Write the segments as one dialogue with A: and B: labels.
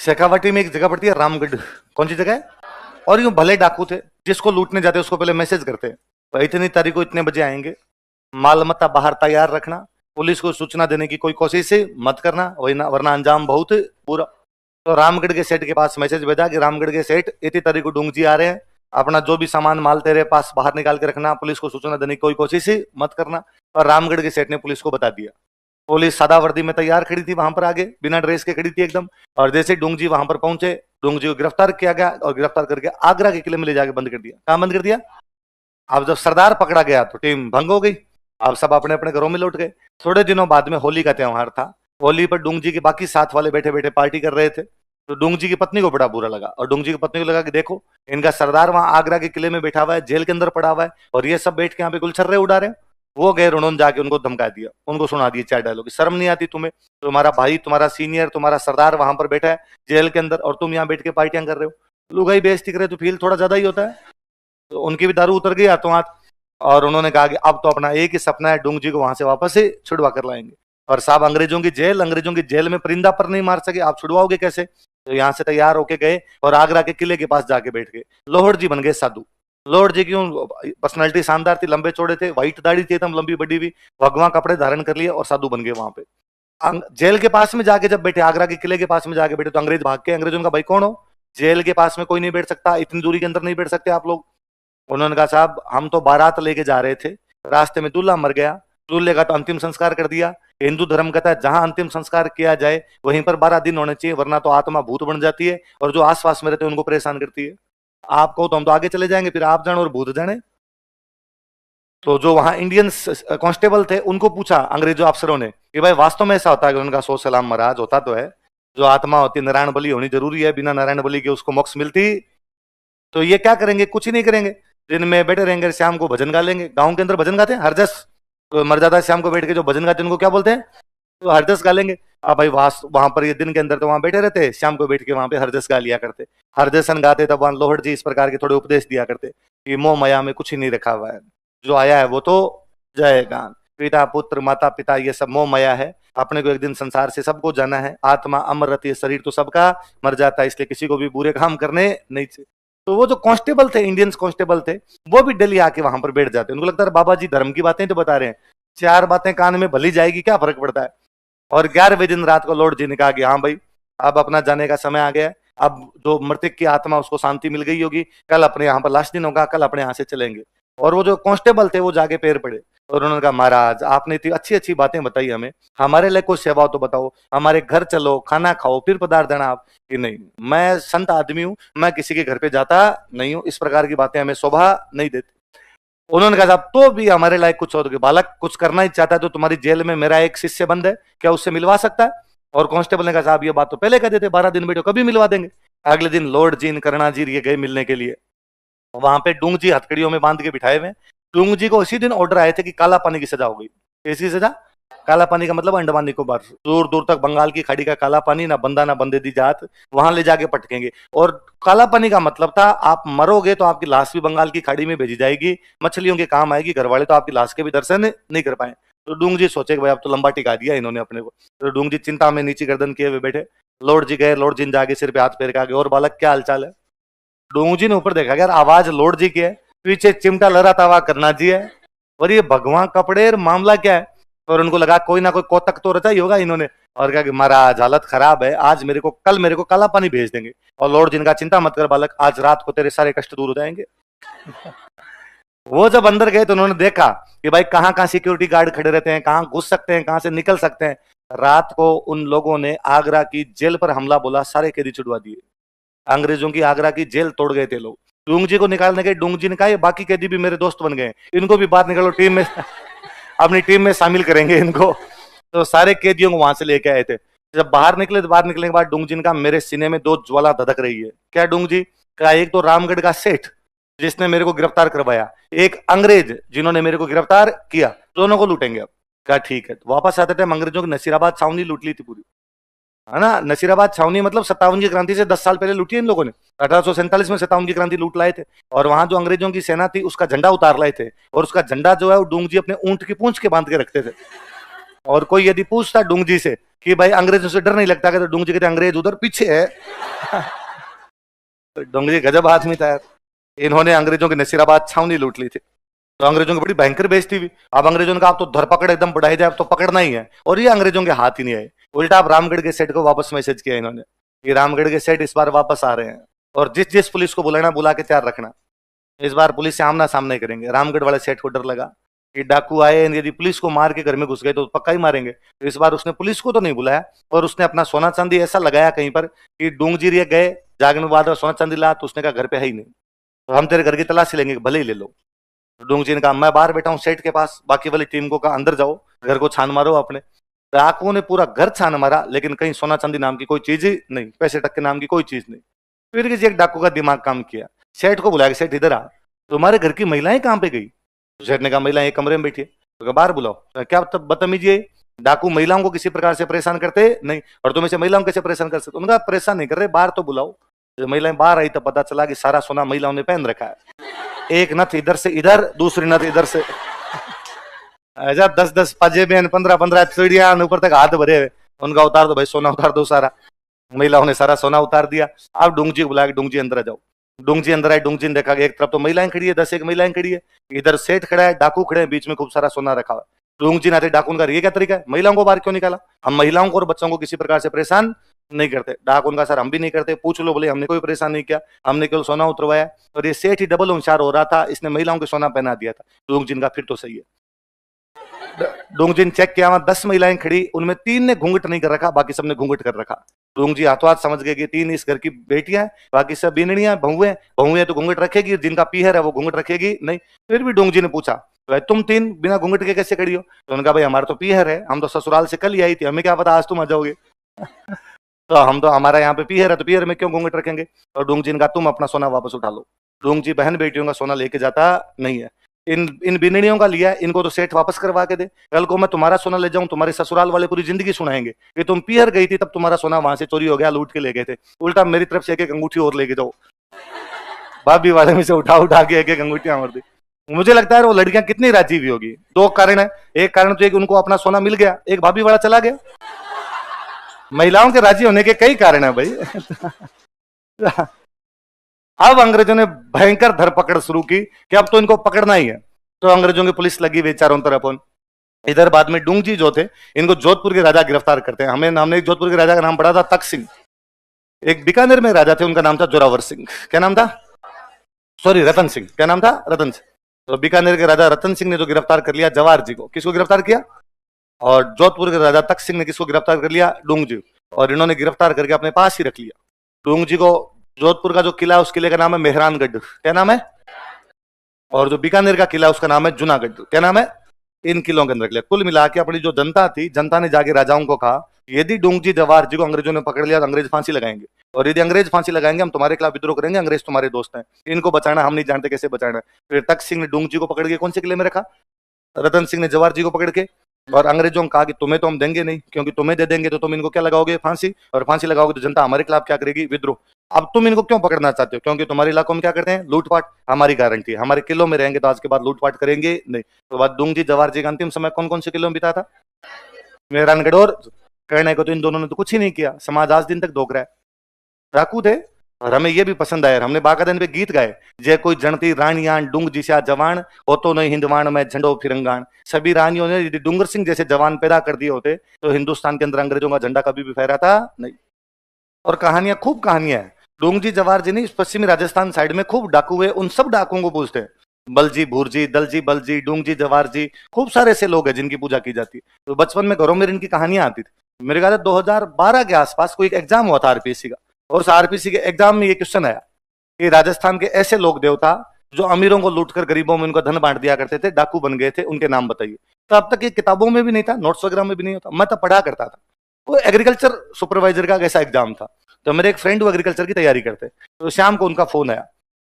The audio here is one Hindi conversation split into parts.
A: शेखावाटी में एक जगह पड़ती है रामगढ़, कौन सी जगह है? और यूं भले डाकू थे, जिसको लूटने जाते उसको पहले मैसेज करते भाई इतनी तारीख को इतने बजे आएंगे, माल मत्ता बाहर तैयार रखना, पुलिस को सूचना देने की कोई कोशिश मत करना, वरना अंजाम बहुत बुरा। तो रामगढ़ के सेठ के पास मैसेज भेजा कि रामगढ़ के सेठ इतनी तारीख को डूंग जी आ रहे हैं, अपना जो भी सामान माल तेरे पास बाहर निकाल के रखना, पुलिस को सूचना देने की कोई कोशिश मत करना। और रामगढ़ के सेठ ने पुलिस को बता दिया। पुलिस सादा वर्दी में तैयार खड़ी थी वहां पर, आगे बिना ड्रेस के खड़ी थी एकदम। और जैसे डूंग जी वहां पर पहुंचे, डूंग जी को गिरफ्तार किया गया और गिरफ्तार करके आगरा के किले में ले जाके बंद कर दिया। कहां बंद कर दिया? अब जब सरदार पकड़ा गया तो टीम भंग हो गई, अब सब अपने अपने घरों में लौट गए। थोड़े दिनों बाद में होली का त्योहार था। होली पर डूंग जी के बाकी साथ वाले बैठे बैठे पार्टी कर रहे थे, तो डूंग जी की पत्नी को बड़ा बुरा लगा। और डूंग जी की पत्नी को लगा कि देखो इनका सरदार वहां आगरा के किले में बैठा हुआ है, जेल के अंदर पड़ा हुआ है, और ये सब बैठ के यहाँ पे गुलछर्रे उड़ा रहे हैं। वो गए, उन्होंने जाके उनको धमका दिया, उनको सुना दिए 4 डायलॉग। शर्म नहीं आती तुम्हें? तुम्हारा भाई, तुम्हारा सीनियर, तुम्हारा सरदार वहां पर बैठा है जेल के अंदर, और तुम यहाँ बैठ के पार्टियां कर रहे हो। लुगाई बेइज्जती करे तो फील थोड़ा ज्यादा ही होता है। तो उनकी भी दारू उतर गई हाथों हाथ, और उन्होंने कहा कि अब तो अपना एक ही सपना है, डूंग जी को वहां से वापस से छुड़वा कर लाएंगे। और साहब अंग्रेजों की जेल में परिंदा पर नहीं मार सके, आप छुड़वाओगे कैसे? तो यहाँ से तैयार होके गए और आगरा के किले के पास जाके बैठ गए। लोहड़ जी बन गए साधु। लोहड़ जी की पर्सनालिटी शानदार थी, लंबे चौड़े थे, व्हाइट दाढ़ी थी एकदम लंबी बड़ी हुई, भगवा कपड़े धारण कर लिए और साधु बन गए वहां पे। जेल के पास में जाके जब बैठे, आगरा के किले के पास में जाके बैठे, तो अंग्रेज भाग के। अंग्रेजों का भाई कौन हो? जेल के पास में कोई नहीं बैठ सकता, इतनी दूरी के अंदर नहीं बैठ सकते आप लोग। उन्होंने कहा साहब हम तो बारात लेके जा रहे थे, रास्ते में दूल्हा मर गया, दूल्हे का तो अंतिम संस्कार कर दिया। हिंदू धर्म कहता है जहां अंतिम संस्कार किया जाए वहीं पर 12 दिन होने चाहिए, वरना तो आत्मा भूत बन जाती है और जो आसपास में रहते हैं उनको परेशान करती है। आप कहो तो हम तो आगे चले जाएंगे, फिर आप जाने और भूत जाने। तो जो वहां इंडियन कांस्टेबल थे उनको पूछा अंग्रेजों अफसरों ने कि भाई वास्तव में ऐसा होता है? कि उनका सो सलाम महाराज, होता तो है, जो आत्मा होती है नारायण बलि होनी जरूरी है, बिना नारायण बलि के उसको मोक्ष मिलती। तो ये क्या करेंगे? कुछ ही नहीं करेंगे, दिन में बैठे रहेंगे, शाम को भजन गा लेंगे। गांव के अंदर भजन गाते हैं, हरजस तो मर जाता है, शाम को बैठ के जो भजन गाते हैं उनको क्या बोलते हैं? तो हरजस गा लेंगे। अब भाई वहां पर ये दिन के अंदर तो वहां बैठे रहते, शाम को बैठ के वहां पे हरजस गा लिया करते। हरजसन गाते तब वहां लोहड़ जी इस प्रकार के थोड़े उपदेश दिया करते कि मोह माया में कुछ ही नहीं रखा हुआ है, जो आया है वो तो जाएगा। पिता पुत्र माता पिता ये सब मोह माया है, अपने को एक दिन संसार से सबको जाना है, आत्मा अमर रहती है, शरीर तो सबका मर जाता है, इसलिए किसी को भी बुरे काम करने नहीं चाहिए। तो वो जो कांस्टेबल थे, इंडियन कांस्टेबल थे, वो भी दिल्ली आके वहां पर बैठ जाते। उनको लगता है बाबा जी धर्म की बातें तो बता रहे हैं, 4 बातें कान में भली जाएगी, क्या फर्क पड़ता है। और 11वें दिन रात को लॉर्ड जी ने कहा कि हाँ भाई अब अपना जाने का समय आ गया है, अब जो मृतक की आत्मा उसको शांति मिल गई होगी, कल अपने यहाँ पर लास्ट दिन होगा, कल अपने यहाँ से चलेंगे। और वो जो कांस्टेबल थे वो जाके पैर पड़े और उन्होंने कहा महाराज आपने इतनी अच्छी अच्छी बातें बताई हमें, हमारे लिए कोई सेवा तो बताओ, हमारे घर चलो, खाना खाओ, फिर पदार्थ देना। आप कि नहीं, मैं संत आदमी हूं, मैं किसी के घर पे जाता नहीं हूं, इस प्रकार की बातें हमें शोभा नहीं देती। उन्होंने कहा साहब तो भी हमारे लायक कुछ और, बालक कुछ करना ही चाहता है तो तुम्हारी जेल में मेरा एक शिष्य बंद है, क्या उससे मिलवा सकता है? और कांस्टेबल ने कहा साहब ये बात तो पहले कह देते, 12 दिन बैठो कभी मिलवा देंगे। अगले दिन लॉर्ड जी करुणा जी ये गए मिलने के लिए, वहां पे डूंग जी हथकड़ियों में बांध के बिठाए हुए। डूंग जी को इसी दिन ऑर्डर आए थे कि काला पानी की सजा हो गई। कैसी सजा? काला पानी का मतलब अंडमान निकोबार, दूर दूर तक बंगाल की खाड़ी का काला पानी, ना बंदा ना बंदे दी जात, वहां ले जाके पटकेंगे। और काला पानी का मतलब था आप मरोगे तो आपकी लाश भी बंगाल की खाड़ी में भेजी जाएगी, मछलियों के काम आएगी, घर वाले तो आपकी लाश के भी दर्शन नहीं कर पाए। तो डूंग जी सोचे कि भाई अब तो लंबा टिका दिया इन्होंने अपने को। तो डूंग जी चिंता में नीचे गर्दन किए हुए बैठे। लॉर्ड जी गए, लॉर्ड जी जाके सिर पे हाथ फेर के आगे, और बालक क्या हालचाल है? डूंग जी ने ऊपर देखा यार आवाज लॉर्ड जी की है, पीछे चिमटा लहराता हुआ करना जी है, और ये भगवान कपड़े मामला क्या है? और उनको लगा कोई ना कोई कोतक तो रचा ही होगा इन्होंने, और कहा कि महाराज हालत खराब है, आज कल मेरे को काला पानी भेज देंगे। और लॉर्ड जी ने कहा चिंता मत कर बालक, आज रात को तेरे सारे कष्ट दूर हो जाएंगे। वो जब अंदर गए तो उन्होंने देखा कि भाई कहाँ कहाँ सिक्योरिटी गार्ड खड़े रहते हैं, कहाँ घुस सकते हैं, कहाँ से निकल सकते हैं। रात को उन लोगों ने आगरा की जेल पर हमला बोला, सारे कैदी छुड़वा दिए। अंग्रेजों की आगरा की जेल तोड़ गए थे लोग। डूंग जी को निकालने के डूंग जी ने कहा बाकी कैदी भी मेरे दोस्त बन गए, इनको भी बाहर निकालो, टीम में अपनी टीम में शामिल करेंगे इनको। तो सारे कैदियों को वहां से लेके आए थे। जब बाहर निकले तो बाहर निकलने के बाद डूंग जी ने कहा मेरे सीने में 2 ज्वाला धधक रही है। क्या डूंग जी? कहा एक तो रामगढ़ का सेठ जिसने मेरे को गिरफ्तार करवाया, एक अंग्रेज जिन्होंने मेरे को गिरफ्तार किया, दोनों को लूटेंगे अब। कहा ठीक है। तो वापस आते टाइम अंग्रेजों की नसीराबाद छावनी लूट ली थी पूरी, है ना। नसीराबाद छावनी मतलब 57 की क्रांति से 10 साल पहले लूटी है इन लोगों ने। 1847 में 57 की क्रांति लूट लाए थे, और वहां जो अंग्रेजों की सेना थी उसका झंडा उतार लाए थे, और उसका झंडा जो है वो डूंग जी अपने ऊंट की पूंछ के बांध के रखते थे। और कोई यदि पूछता डूंग जी से कि भाई अंग्रेजों से डर नहीं लगता, तो डूंग जी कहते अंग्रेज उधर पीछे है। तो डोंगरी गजब आदमी था यार। इन्होंने अंग्रेजों की नसीराबाद छावनी लूट ली थी, तो अंग्रेजों की बड़ी भयंकर बेइज्जती हुई। अब अंग्रेजों ने कहा आप तो धरपकड़ एकदम बढ़ाई जाए, अब तो पकड़ना ही है, और ये अंग्रेजों के हाथ ही नहीं आए। उल्टा अब रामगढ़ के सेठ को वापस मैसेज किया इन्होंने कि रामगढ़ के सेठ इस बार वापस आ रहे हैं, और जिस जिस पुलिस को बुलाना बुला के तैयार रखना, इस बार पुलिस से आमना सामना करेंगे। रामगढ़ वाले सेठ को डर लगा कि डाकू आए, यदि पुलिस को मार के घर में घुस गए तो पक्का ही मारेंगे। तो इस बार उसने पुलिस को तो नहीं बुलाया, और उसने अपना सोना चांदी ऐसा लगाया कहीं पर कि डूंगजीरिया गए जागने बाद सोना चांदी ला, तो उसने कहा घर पे है ही नहीं, तो हम तेरे घर की तलाशी लेंगे, भले ही ले लो। डोंगजी ने कहा मैं बाहर बैठा हूँ सेठ के पास, बाकी वाली टीम को कहा अंदर जाओ, घर को छान मारो अपने। डाकुओं ने पूरा घर छान मारा, लेकिन कहीं सोना चांदी नाम की कोई चीज ही नहीं, पैसे टक्के नाम की कोई चीज नहीं। फिर किसी एक डाकू का दिमाग काम किया, सेठ को बुलाया, सेठ इधर आ, तुम्हारे घर की महिलाएं कहाँ पे गई? सेठ ने कहा महिलाएं एक कमरे में बैठी है। तो कहा बाहर बुलाओ। तो क्या बदतमीजी है, डाकू महिलाओं को किसी प्रकार से परेशान करते नहीं, और तुम इसे महिलाओं को कैसे परेशान कर सकते? उनका परेशान नहीं कर रहे, बाहर तो बुलाओ। जब महिलाएं बाहर आई तो पता चला कि सारा सोना महिलाओं ने पहन रखा है, एक नथ इधर से इधर, दूसरी नथ इधर से, ऐसा 10-10 पाजेबें, 15-15 चूड़ियां, ऊपर तक हाथ भरे हुए। उनका उतार दो भाई, सोना उतार दो सारा। महिलाओं ने सारा सोना उतार दिया। अब डूंगजी को बुलाया, डूंगजी अंदर आ जाओ। डूंगजी अंदर आए, डूंगजी ने देखा कि एक तरफ तो महिलाएं खड़ी है, 10 महिलाएं खड़ी है, इधर सेठ खड़ा है, डाकू खड़े हैं, बीच में खूब सारा सोना रखा हुआ। डूंगजी ने आते डाकू का ये क्या तरीका है, महिलाओं को बाहर क्यों निकाला? हम महिलाओं को और बच्चों को किसी प्रकार से परेशान नहीं करते। डाकू उनका सर हम भी नहीं करते, पूछ लो, बोले हमने कोई परेशान नहीं किया, हमने केवल सोना उतरवाया। और ये सेठ ही डबल होशियार हो रहा था, इसने महिलाओं को सोना पहना दिया था। डूंगजी का फिर तो सही है। डोंगजी चेक किया, वहां 10 महिलाएं खड़ी, उनमें 3 ने घूंघट नहीं कर रखा, बाकी सबने घूंघट कर रखा। डोंगजी हाथों हाथ समझ गए कि 3 इस घर की बेटियां हैं, बाकी सब बिनड़ियां बहुएं, बहुएं तो घूंघट रखेगी, जिनका पीहर है वो घूंघट रखेगी नहीं। फिर भी डोंगजी ने पूछा भाई तुम 3 बिना घूंघट के कैसे खड़ी हो? तो उन्होंने कहा भाई हमारा तो पीहर है, हम तो ससुराल से कल ही आई थी, हमें क्या पता आज तुम आ जाओगे। तो हम तो, हमारा यहाँ पे पीहर है, तो पीहर में क्यों घूंघट रखेंगे? और डोंगजी ने कहा तुम अपना सोना वापस उठा लो। डोंगजी बहन बेटियों का सोना लेके जाता नहीं है, इन इन बिनड़ियों का लिया, इनको तो सेठ वापस करवा के दे। कल को मैं तुम्हारा सोना ले जाऊं, तुम्हारे ससुराल वाले पूरी जिंदगी सुनाएंगे कि तुम पीहर गई थी तब तुम्हारा सोना वहां से चोरी हो गया, लूट के ले गए थे। उल्टा मेरी तरफ से एक एक अंगूठी और लेके जाओ। भाभी वाले में से उठा उठा के एक एक अंगूठियां मार दी। मुझे लगता है वो लड़कियां कितनी राजी हुई होगी। 2 कारण है, एक कारण तो एक उनको अपना सोना मिल गया, एक भाभी वाला चला गया। महिलाओं के राजी होने के कई कारण है भाई। अब अंग्रेजों ने भयंकर धरपकड़ शुरू की कि अब तो इनको पकड़ना ही है। तो अंग्रेजों की पुलिस लगी हुई चारों तरफ। इधर बाद में डूंगजी जो थे, इनको जोधपुर के राजा गिरफ्तार करते हैं। हमने जोधपुर के राजा का नाम पढ़ा था तख्त सिंह। एक बीकानेर में राजा थे, उनका नाम था जोरावर सिंह। क्या नाम था? सॉरी, रतन सिंह। क्या नाम था? रतन सिंह। तो बीकानेर के राजा रतन सिंह ने तो गिरफ्तार कर लिया जवाहर जी को। किसको गिरफ्तार किया? और जोधपुर के राजा तख्त सिंह ने किसको गिरफ्तार कर लिया? डूंगजी। और इन्होंने गिरफ्तार करके अपने पास ही रख लिया। डूंगजी को जोधपुर का जो किला है उस किले का नाम है मेहरानगढ़। क्या नाम है? और जो बीकानेर का किला उसका नाम है जूनागढ़। क्या नाम है? इन किलों के अंदर। कुल मिला के अपनी जो जनता थी, जनता ने जाके राजाओं को कहा यदि डूंगजी जवाहर जी को अंग्रेजों ने पकड़ लिया तो अंग्रेज फांसी लगाएंगे, और यदि अंग्रेज फांसी लगाएंगे हम तुम्हारे खिलाफ विद्रोह करेंगे, अंग्रेज तुम्हारे दोस्त हैं, इनको बचाना हम नहीं जानते कैसे बचाना है। फिर तख्त सिंह ने डूंगजी को पकड़ के कौन से किले में रखा? रतन सिंह ने जवाहर जी को पकड़ के, और अंग्रेजों ने कहा कि तुम्हें तो हम देंगे नहीं, क्योंकि तुम्हें दे देंगे तो तुम इनको क्या लगाओगे? फांसी, और फांसी लगाओगे तो जनता हमारे खिलाफ क्या करेगी? विद्रोह। अब तुम इनको क्यों पकड़ना चाहते हो? क्योंकि तुम्हारे इलाकों में क्या करते हैं? लूटपाट। हमारी गारंटी है हमारे किलों में रहेंगे तो आज के बाद लूटपाट करेंगे नहीं। तो बाद डूंगजी जवाहर जी का अंतिम समय कौन कौन से किलों में बिता था? मेहरानगढ़। और कहने को तो इन दोनों ने तो कुछ ही नहीं किया, समाज आज दिन तक दोग रहा है। डाकू थे, और हमें ये भी पसंद आया, हमने बाकायदा पे गीत गाए, जय कोई जनती रानियां डूंग जिसा जवान हो तो नहीं हिंदवान में झंडो फिरंगान। सभी रानियों ने यदि डूंगर सिंह जैसे जवान पैदा कर दिए होते तो हिंदुस्तान के अंदर अंग्रेजों का झंडा कभी भी फहरा था नहीं। और कहानियां, खूब कहानियां हैं। डूंगजी जवाहर जी नहीं, पश्चिमी राजस्थान साइड में खूब डाकू हुए, उन सब डाकुओं को पूछते हैं बलजी, भूरजी, दलजी, बलजी, डूंगजी, जवाहर जी, खूब सारे ऐसे लोग हैं जिनकी पूजा की जाती है। तो बचपन में घरों में इनकी कहानियां आती थी। मेरे ख्याल 2012 के आसपास कोई एक एग्जाम हुआ था आरपीएससी का, और उस आरपीएससी के एग्जाम में ये क्वेश्चन आया कि राजस्थान के ऐसे लोग देवता जो अमीरों को लूटकर गरीबों में उनका धन बांट दिया करते थे, डाकू बन गए थे, उनके नाम बताइए। तो अब तक ये किताबों में भी नहीं था, नोट्स वगैरह में भी नहीं होता, मैं तो पढ़ा करता था। वो एग्रीकल्चर सुपरवाइजर का ऐसा एग्जाम था। तो मेरे एक फ्रेंड वो एग्रीकल्चर की तैयारी करते, तो शाम को उनका फोन आया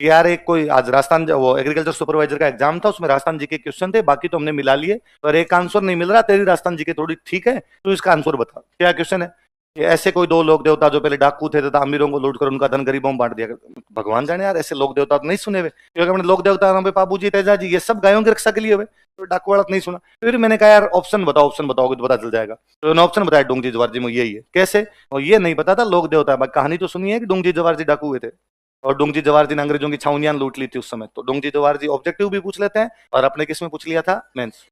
A: कि यार एक कोई आज राजस्थान, वो एग्रीकल्चर सुपरवाइजर का एग्जाम था, उसमें राजस्थान जी के क्वेश्चन थे, बाकी तो हमने मिला लिए, पर एक आंसर नहीं मिल रहा, तेरी राजस्थान जी के थोड़ी ठीक है, तो इसका आंसर बता क्या क्वेश्चन है। कि ऐसे कोई दो लोक देवता जो पहले डाकू थे तथा अमीरों को लूट कर उनका धन गरीबों में बांट दिया करते। भगवान जाने यार, ऐसे लोक देवता तो नहीं सुने हुए, क्योंकि हमने लोक देवता नाम पे बाबू जी तेजा जी ये सब गायों की रक्षा के लिए हुए, तो डाकू वाला तो नहीं सुना। फिर मैंने कहा यार ऑप्शन बताओ, ऑप्शन बताओगे तो पता चल जाएगा। तो उन्होंने ऑप्शन बताया डूंगजी जवार जी में यही है। कैसे? और ये नहीं पता था लोक देवता। कहानी तो सुनी है कि डूंगजी जवार जी डाकू हुए थे और डूंगजी जवार जी ने अंग्रेजों की छाउनियां लूट ली थी उस समय। तो डूंगजी जवार जी ऑब्जेक्टिव भी पूछ लेते हैं और अपने किस में पूछ लिया था, मेंस।